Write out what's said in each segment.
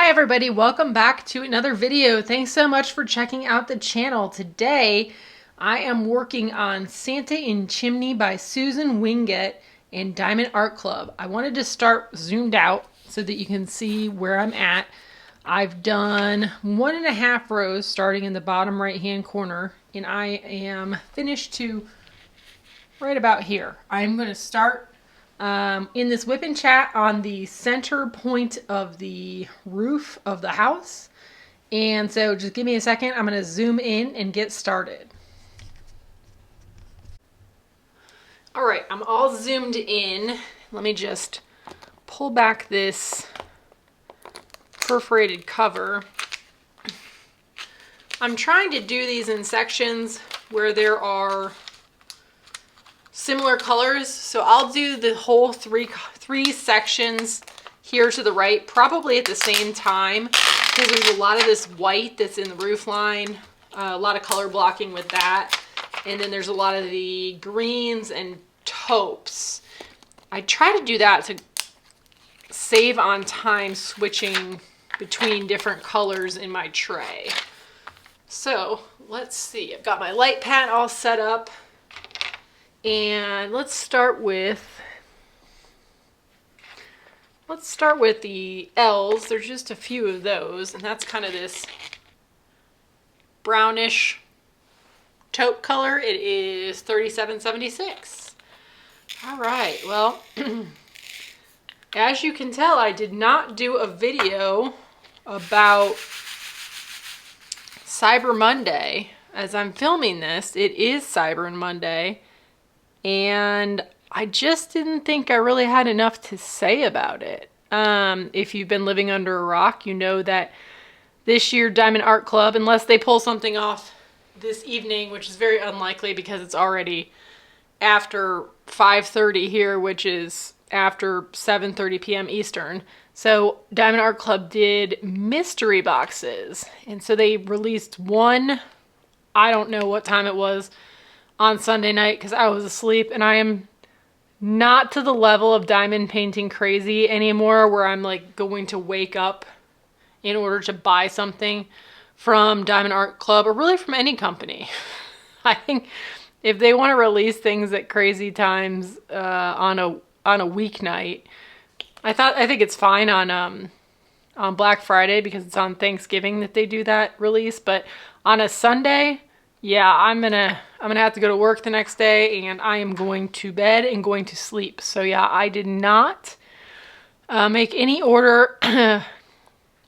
Hi everybody, welcome back to another video. Thanks so much for checking out the channel. Today I am working on Santa in Chimney by Susan Wignet and Diamond Art Club. I wanted to start zoomed out so that you can see where I'm at. I've done 1.5 rows starting in the bottom right hand corner, and I am finished to right about here. I'm going to start in this WIP and Chat on the center point of the roof of the house. And so just give me a second. I'm going to zoom in and get started. All right, I'm all zoomed in. Let me just pull back this perforated cover. I'm trying to do these in sections where there are similar colors, so I'll do the whole three sections here to the right probably at the same time, because there's a lot of this white that's in the roof line, a lot of color blocking with that, and then there's a lot of the greens and taupes. I try to do that to save on time switching between different colors in my tray. So let's see, I've got my light pad all set up. And let's start with the L's. There's just a few of those, and that's kind of this brownish taupe color. It is 3776. All right, well, as you can tell, I did not do a video about Cyber Monday. As I'm filming this, it is Cyber Monday. And I just didn't think I really had enough to say about it. If you've been living under a rock, you know that this year Diamond Art Club, unless they pull something off this evening, which is very unlikely because it's already after 5:30 here, which is after 7:30 p.m. Eastern. So Diamond Art Club did mystery boxes. And so they released one, I don't know what time it was, on Sunday night because I was asleep, and I am not to the level of diamond painting crazy anymore where I'm like going to wake up in order to buy something from Diamond Art Club or really from any company. I think if they want to release things at crazy times on a weeknight, I think it's fine on Black Friday because it's on Thanksgiving that they do that release, but on a Sunday, yeah, I'm gonna have to go to work the next day, and I am going to bed and going to sleep. So yeah, I did not make any order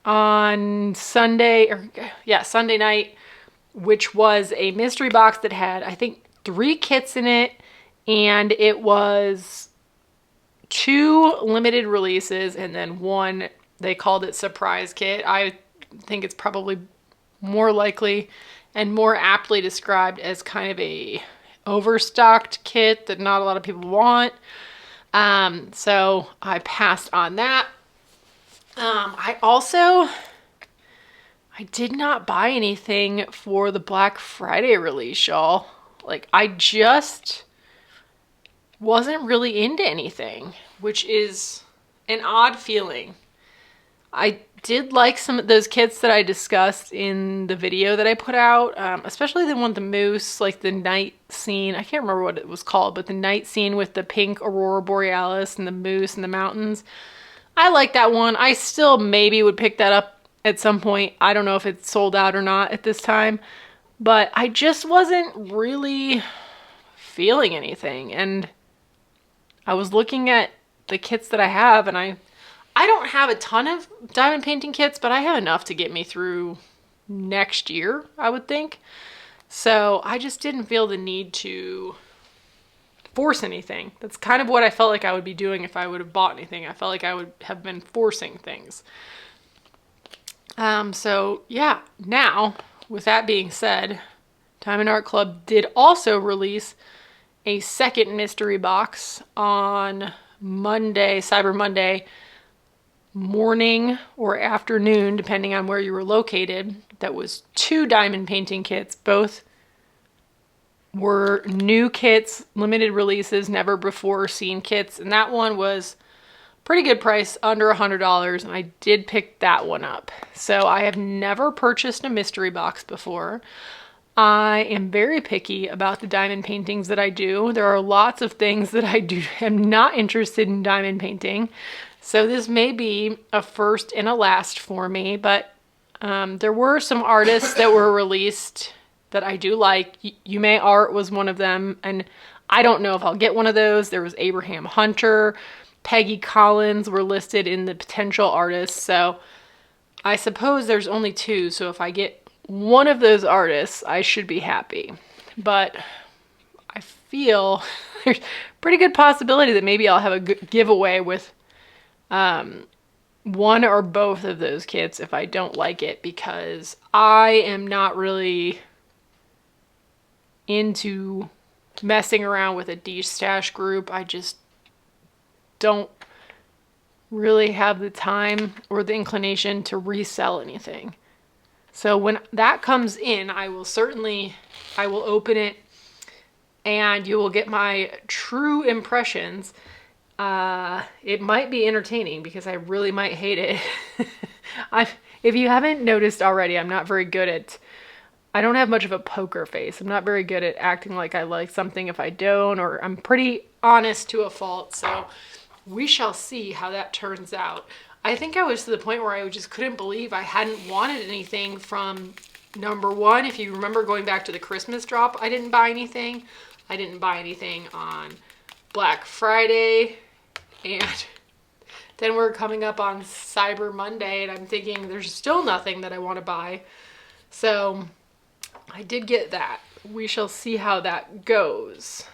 on Sunday night, which was a mystery box that had, I think, 3 kits in it, and it was 2 limited releases and then 1, they called it surprise kit. I think it's probably more likely and more aptly described as kind of a overstocked kit that not a lot of people want. So I passed on that. I did not buy anything for the Black Friday release, y'all. Like, I just wasn't really into anything, which is an odd feeling. I did like some of those kits that I discussed in the video that I put out, especially the one with the moose, like the night scene. I can't remember what it was called, but the night scene with the pink aurora borealis and the moose and the mountains. I like that one. I still maybe would pick that up at some point. I don't know if it's sold out or not at this time, but I just wasn't really feeling anything. And I was looking at the kits that I have, and I don't have a ton of diamond painting kits, but I have enough to get me through next year, I would think. So I just didn't feel the need to force anything. That's kind of what I felt like I would be doing if I would have bought anything. I felt like I would have been forcing things. So yeah, now, with that being said, Diamond Art Club did also release a second mystery box on Monday, Cyber Monday, morning or afternoon, depending on where you were located. That was 2 diamond painting kits. Both were new kits, limited releases, never before seen kits. And that one was pretty good price, under $100, and I did pick that one up. So I have never purchased a mystery box before. I am very picky about the diamond paintings that I do. There are lots of things that am not interested in diamond painting. So this may be a first and a last for me, but there were some artists that were released that I do like. Yume Art was one of them, and I don't know if I'll get one of those. There was Abraham Hunter, Peggy Collins were listed in the potential artists. So I suppose there's only 2. So if I get one of those artists, I should be happy. But I feel there's a pretty good possibility that maybe I'll have a good giveaway with one or both of those kits if I don't like it, because I am not really into messing around with a destash group. I just don't really have the time or the inclination to resell anything. So when that comes in, I will open it and you will get my true impressions. It might be entertaining because I really might hate it. If you haven't noticed already, I'm not very good at, I don't have much of a poker face. I'm not very good at acting like I like something if I don't, or I'm pretty honest to a fault. So we shall see how that turns out. I think I was to the point where I just couldn't believe I hadn't wanted anything from number 1. If you remember going back to the Christmas drop, I didn't buy anything. I didn't buy anything on Black Friday. And then we're coming up on Cyber Monday, and I'm thinking there's still nothing that I want to buy. So I did get that. We shall see how that goes.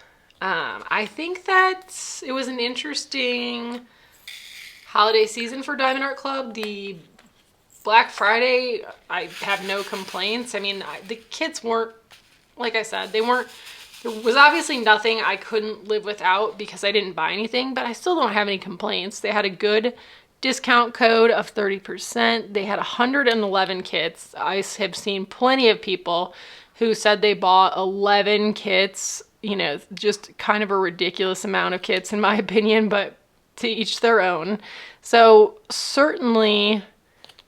I think that it was an interesting holiday season for Diamond Art Club. The Black Friday, I have no complaints. I mean, the kits weren't, like I said, there was obviously nothing I couldn't live without because I didn't buy anything, but I still don't have any complaints. They had a good discount code of 30%. They had 111 kits. I have seen plenty of people who said they bought 11 kits, you know, just kind of a ridiculous amount of kits in my opinion, but to each their own. So certainly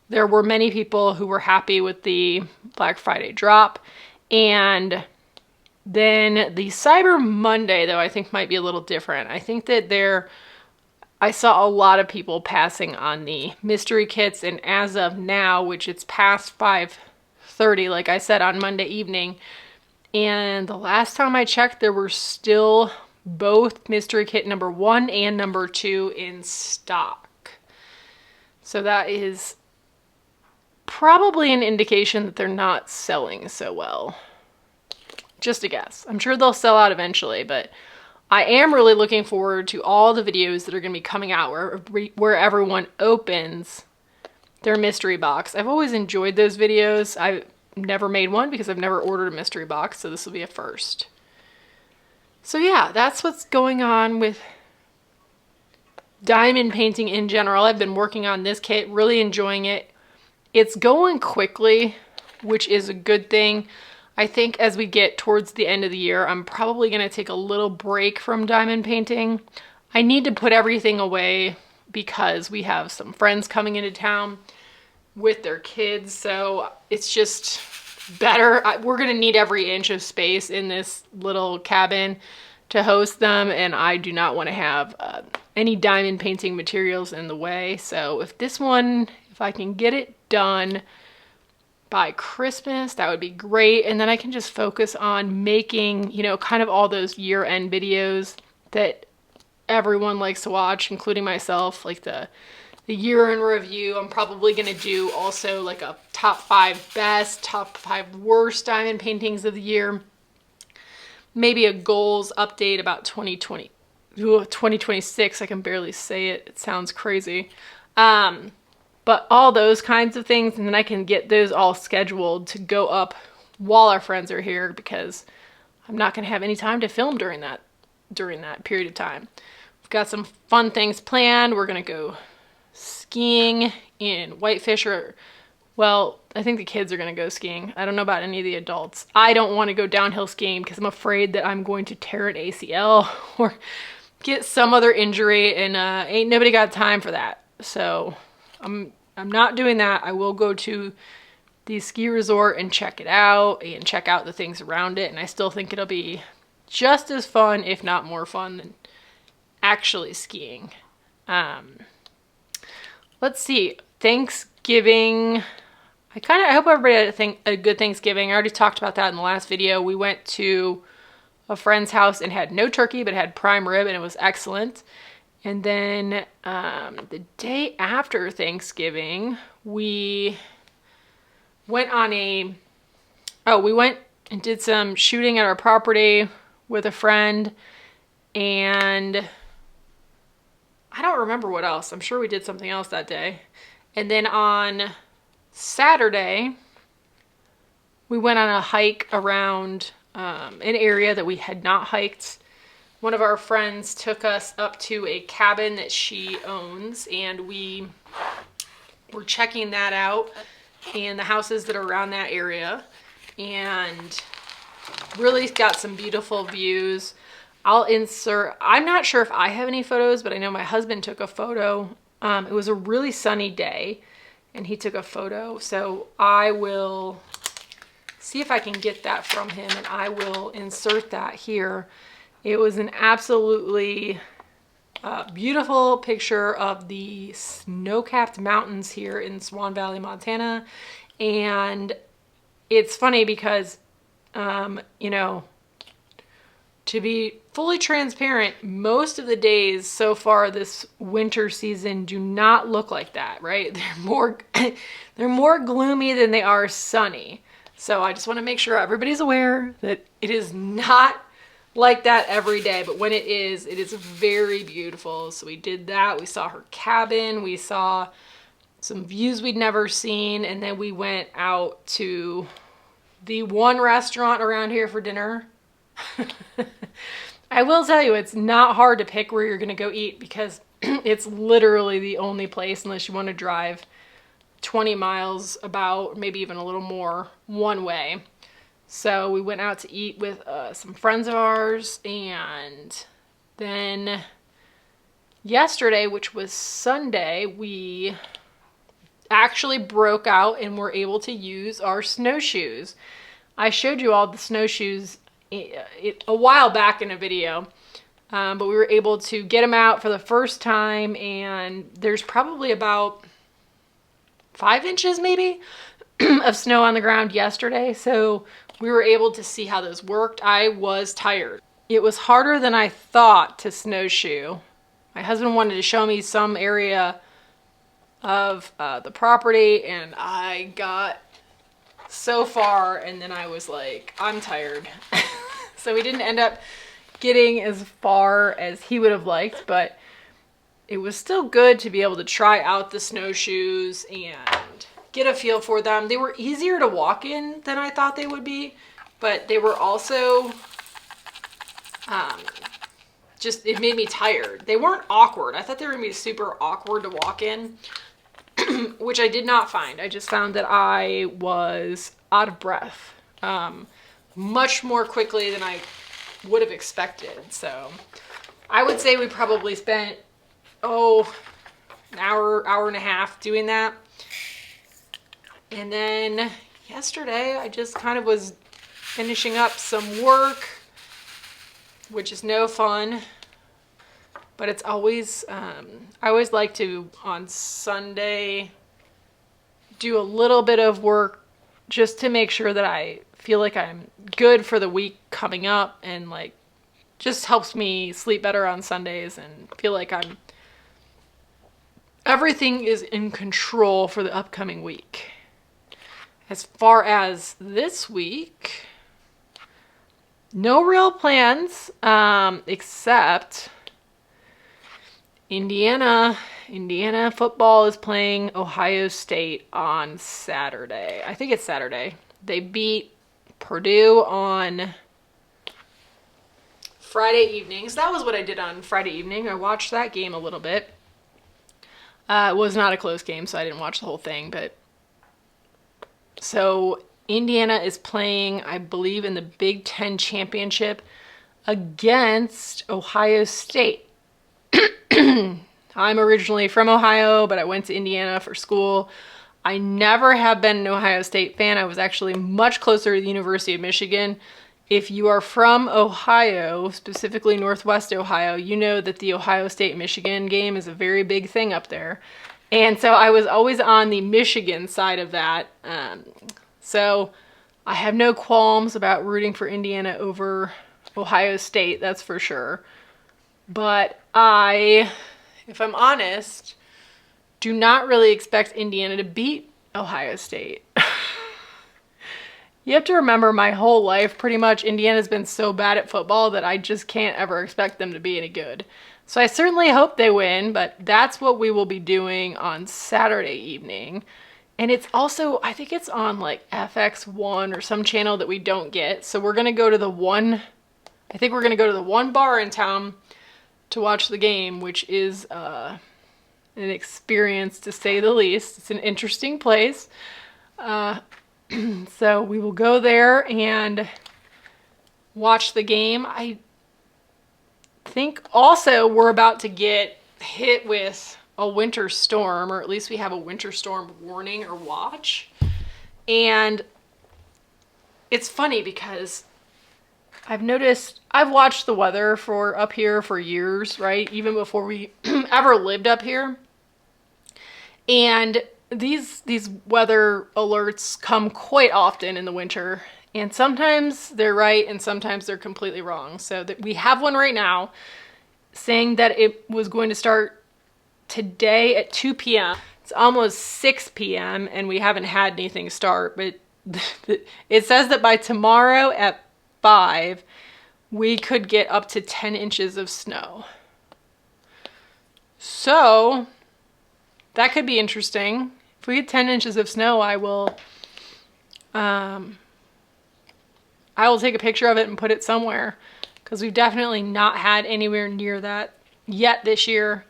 there were many people who were happy with the Black Friday drop. And then the Cyber Monday, though, I think might be a little different. I think that I saw a lot of people passing on the mystery kits, and as of now, which it's past 5:30, like I said, on Monday evening, and the last time I checked, there were still both mystery kit number 1 and number 2 in stock. So that is probably an indication that they're not selling so well. Just a guess. I'm sure they'll sell out eventually, but I am really looking forward to all the videos that are going to be coming out where everyone opens their mystery box. I've always enjoyed those videos. I've never made one because I've never ordered a mystery box, so this will be a first. So yeah, that's what's going on with diamond painting in general. I've been working on this kit, really enjoying it. It's going quickly, which is a good thing. I think as we get towards the end of the year, I'm probably going to take a little break from diamond painting. I need to put everything away because we have some friends coming into town with their kids, so it's just better. We're going to need every inch of space in this little cabin to host them, and I do not want to have any diamond painting materials in the way. So if I can get it done by Christmas, that would be great. And then I can just focus on making, you know, kind of all those year-end videos that everyone likes to watch, including myself, like the year in review. I'm probably going to do also like a top 5 best, top 5 worst diamond paintings of the year. Maybe a goals update about 2026. I can barely say it. It sounds crazy. But all those kinds of things, and then I can get those all scheduled to go up while our friends are here, because I'm not going to have any time to film during that period of time. We've got some fun things planned. We're going to go skiing in Whitefish, well, I think the kids are going to go skiing. I don't know about any of the adults. I don't want to go downhill skiing because I'm afraid that I'm going to tear an ACL or get some other injury, and ain't nobody got time for that. So I'm not doing that. I will go to the ski resort and check it out and check out the things around it, and I still think it'll be just as fun, if not more fun, than actually skiing. Let's see, Thanksgiving. I hope everybody had a good Thanksgiving. I already talked about that in the last video. We went to a friend's house and had no turkey, but had prime rib, and it was excellent. And then the day after Thanksgiving, we went and did some shooting at our property with a friend, and I don't remember what else. I'm sure we did something else that day. And then on Saturday, we went on a hike around an area that we had not hiked. One of our friends took us up to a cabin that she owns, and we were checking that out and the houses that are around that area, and really got some beautiful views. I'm not sure if I have any photos, but I know my husband took a photo. It was a really sunny day, and he took a photo, so I will see if I can get that from him, and I will insert that here. It was an absolutely beautiful picture of the snow-capped mountains here in Swan Valley, Montana. And it's funny because, you know, to be fully transparent, most of the days so far this winter season do not look like that, right? They're more gloomy than they are sunny. So I just want to make sure everybody's aware that it is not like that every day, but when it is very beautiful. So we did that. We saw her cabin. We saw some views we'd never seen, and then we went out to the one restaurant around here for dinner. I will tell you, it's not hard to pick where you're going to go eat, because it's literally the only place, unless you want to drive 20 miles about, maybe even a little more, one way. So we went out to eat with some friends of ours, and then yesterday, which was Sunday, we actually broke out and were able to use our snowshoes. I showed you all the snowshoes a while back in a video, but we were able to get them out for the first time, and there's probably about 5 inches maybe of snow on the ground yesterday, so we were able to see how those worked. I was tired. It was harder than I thought to snowshoe. My husband wanted to show me some area of the property, and I got so far, and then I was like, I'm tired. So we didn't end up getting as far as he would have liked, but it was still good to be able to try out the snowshoes and get a feel for them. They were easier to walk in than I thought they would be, but they were also it made me tired. They weren't awkward. I thought they were gonna be super awkward to walk in, which I did not find. I just found that I was out of breath much more quickly than I would have expected. So I would say we probably spent an hour and a half doing that. And then yesterday I just kind of was finishing up some work, which is no fun, but it's always, I always like to, on Sunday, do a little bit of work just to make sure that I feel like I'm good for the week coming up, and like just helps me sleep better on Sundays and feel like everything is in control for the upcoming week. As far as this week, no real plans, except Indiana football is playing Ohio State on Saturday. I think it's Saturday. They beat Purdue on Friday evening. So that was what I did on Friday evening. I watched that game a little bit. It was not a close game, so I didn't watch the whole thing, but so Indiana is playing, I believe, in the Big Ten championship against Ohio State. I'm originally from Ohio, but I went to Indiana for school. I never have been an Ohio State fan. I was actually much closer to the University of Michigan. If you are from Ohio, specifically Northwest Ohio, you know that the Ohio State-Michigan game is a very big thing up there. And so I was always on the Michigan side of that. So I have no qualms about rooting for Indiana over Ohio State, that's for sure. But if I'm honest, do not really expect Indiana to beat Ohio State. You have to remember my whole life, pretty much, Indiana's been so bad at football that I just can't ever expect them to be any good. So I certainly hope they win, but that's what we will be doing on Saturday evening. And it's also, I think it's on like FX1 or some channel that we don't get. So we're going to go to the one bar in town to watch the game, which is an experience to say the least. It's an interesting place. So we will go there and watch the game. I think also we're about to get hit with a winter storm, or at least we have a winter storm warning or watch. And it's funny because I've watched the weather for up here for years, right? Even before we ever lived up here. And these weather alerts come quite often in the winter, and sometimes they're right and sometimes they're completely wrong. So that we have one right now saying that it was going to start today at 2 p.m. It's almost 6 p.m. and we haven't had anything start, but it says that by tomorrow at 5 we could get up to 10 inches of snow. So that could be interesting. If we get 10 inches of snow, I will take a picture of it and put it somewhere, because we've definitely not had anywhere near that yet this year.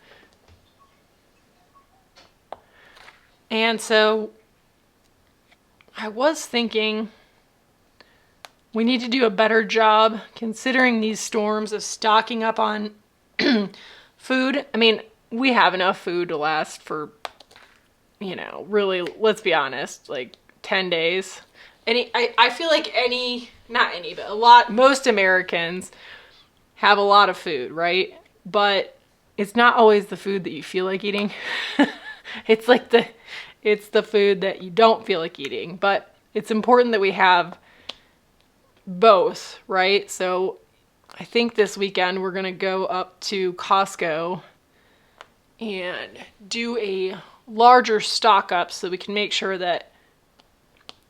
And so I was thinking we need to do a better job, considering these storms, of stocking up on food. I mean, we have enough food to last for, really, let's be honest, like 10 days. I feel like most Americans have a lot of food, right? But it's not always the food that you feel like eating. It's the food that you don't feel like eating. But it's important that we have both, right? So I think this weekend we're gonna go up to Costco and do a larger stock up so we can make sure that,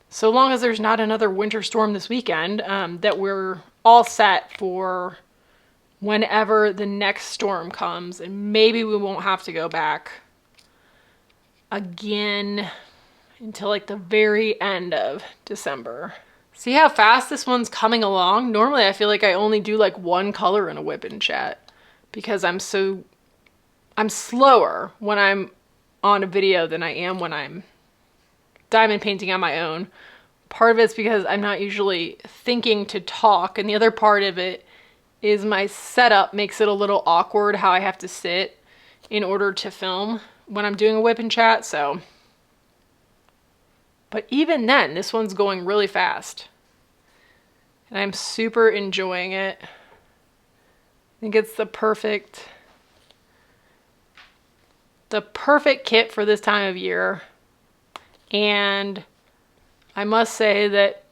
so long as there's not another winter storm this weekend, that we're all set for whenever the next storm comes, and maybe we won't have to go back again until like the very end of December. See how fast this one's coming along? Normally I feel like I only do like one color in a WIP and Chat because I'm slower when I'm on a video than I am when I'm diamond painting on my own. Part of it's because I'm not usually thinking to talk, and the other part of it is my setup makes it a little awkward how I have to sit in order to film when I'm doing a WIP and Chat. So, but even then, this one's going really fast and I'm super enjoying it. I think it's the perfect kit for this time of year. And I must say that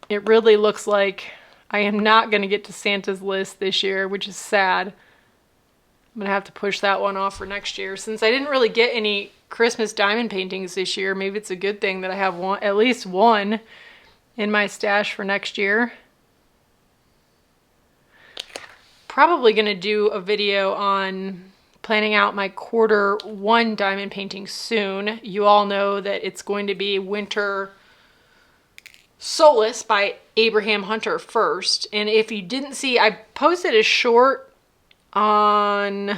it really looks like I am not going to get to Santa's list this year, which is sad. I'm going to have to push that one off for next year. Since I didn't really get any Christmas diamond paintings this year, maybe it's a good thing that I have at least one in my stash for next year. Probably going to do a video on planning out my Q1 diamond painting soon. You all know that it's going to be Winter Solace by Abraham Hunter first. And if you didn't see, I posted a short on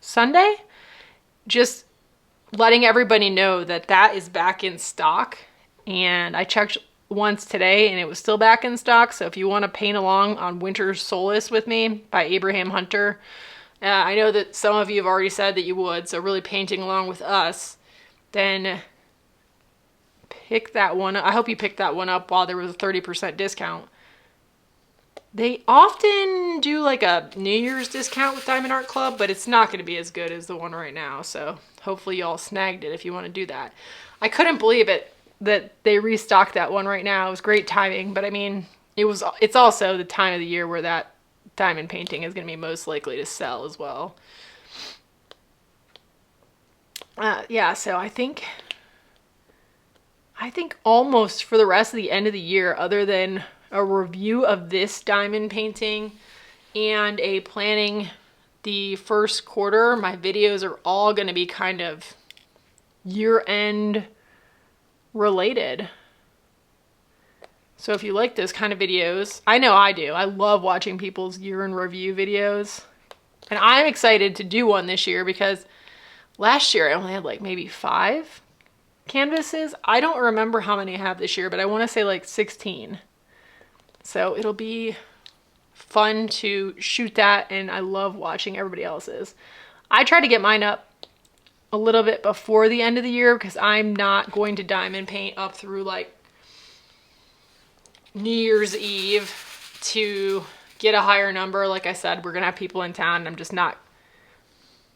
Sunday, just letting everybody know that that is back in stock. And I checked once today and it was still back in stock. So if you want to paint along on Winter Solace with me by Abraham Hunter, I know that some of you have already said that you would, so really painting along with us, then pick that one up. I hope you picked that one up while there was a 30% discount. They often do like a New Year's discount with Diamond Art Club, but it's not going to be as good as the one right now. So hopefully y'all snagged it if you want to do that. I couldn't believe it that they restocked that one right now. It was great timing, but I mean, it's also the time of the year where that diamond painting is going to be most likely to sell as well. Yeah, so I think almost for the rest of the end of the year, other than a review of this diamond painting and a planning the first quarter, my videos are all going to be kind of year-end related. So if you like those kind of videos, I know I do. I love watching people's year-end review videos. And I'm excited to do one this year because last year I only had like maybe 5 canvases. I don't remember how many I have this year, but I want to say like 16. So it'll be fun to shoot that, and I love watching everybody else's. I try to get mine up a little bit before the end of the year because I'm not going to diamond paint up through like New Year's Eve to get a higher number. Like I said, we're gonna have people in town, and I'm just not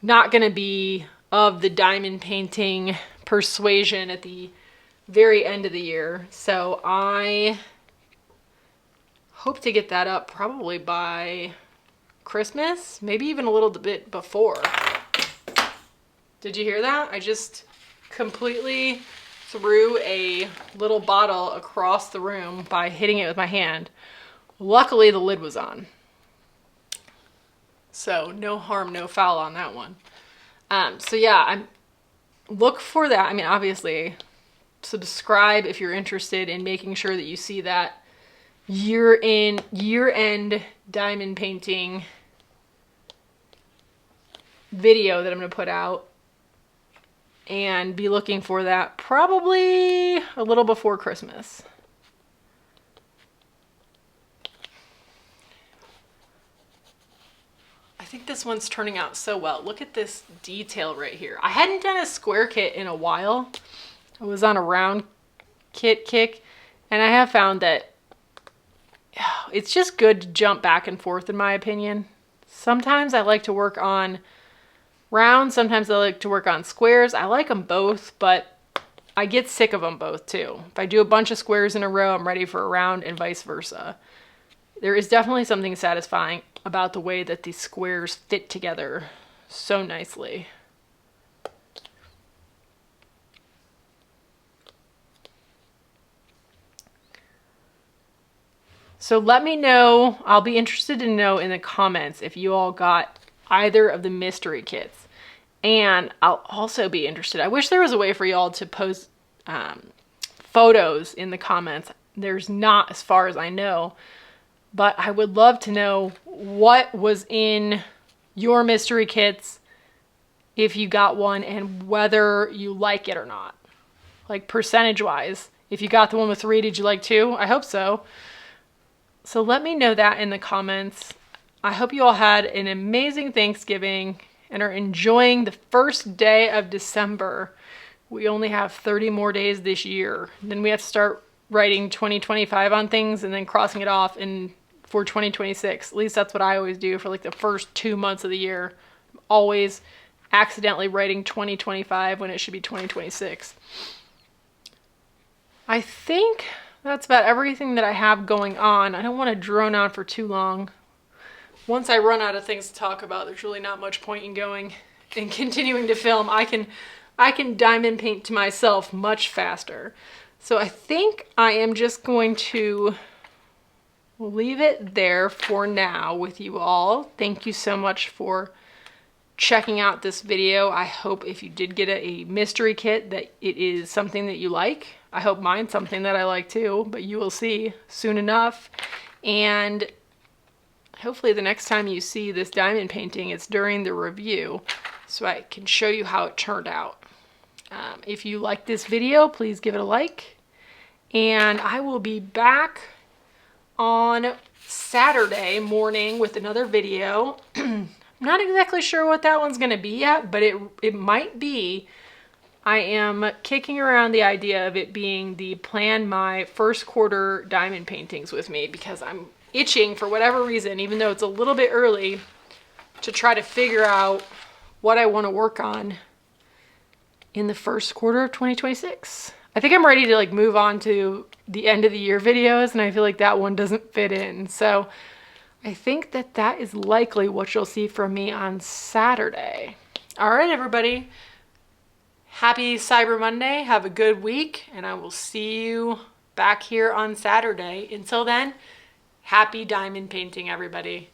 gonna be of the diamond painting persuasion at the very end of the year. So I hope to get that up probably by Christmas, maybe even a little bit before. Did you hear that? I just completely threw a little bottle across the room by hitting it with my hand. Luckily, the lid was on. So no harm, no foul on that one. So yeah, look for that. I mean, obviously, subscribe if you're interested in making sure that you see that year-end diamond painting video that I'm going to put out. And be looking for that probably a little before Christmas. I think this one's turning out so well. Look at this detail right here. I hadn't done a square kit in a while. I was on a round kit kick, and I have found that it's just good to jump back and forth, in my opinion. Sometimes I like to work on round, sometimes I like to work on squares. I like them both, but I get sick of them both too. If I do a bunch of squares in a row, I'm ready for a round, and vice versa. There is definitely something satisfying about the way that these squares fit together so nicely. So let me know, I'll be interested to know in the comments if you all got either of the mystery kits. And I'll also be interested, I wish there was a way for y'all to post photos in the comments. There's not, as far as I know, but I would love to know what was in your mystery kits if you got one, and whether you like it or not. Like percentage wise, if you got the one with 3, did you like 2? I hope so. So let me know that in the comments. I hope you all had an amazing Thanksgiving and are enjoying the first day of December. We only have 30 more days this year. Then we have to start writing 2025 on things and then crossing it off for 2026. At least that's what I always do for like the first 2 months of the year. I'm always accidentally writing 2025 when it should be 2026. I think that's about everything that I have going on. I don't want to drone on for too long. Once I run out of things to talk about, there's really not much point in going and continuing to film. I can diamond paint to myself much faster. So I think I am just going to leave it there for now with you all. Thank you so much for checking out this video. I hope if you did get a mystery kit that it is something that you like. I hope mine's something that I like too, but you will see soon enough. And hopefully the next time you see this diamond painting, it's during the review, so I can show you how it turned out. If you like this video, please give it a like. And I will be back on Saturday morning with another video. I'm not exactly sure what that one's going to be yet, but it might be. I am kicking around the idea of it being the plan my first quarter diamond paintings with me, because I'm itching for whatever reason, even though it's a little bit early, to try to figure out what I want to work on in the first quarter of 2026. I think I'm ready to like move on to the end of the year videos, and I feel like that one doesn't fit in. So I think that is likely what you'll see from me on Saturday. All right, everybody. Happy Cyber Monday. Have a good week, and I will see you back here on Saturday. Until then, happy diamond painting, everybody.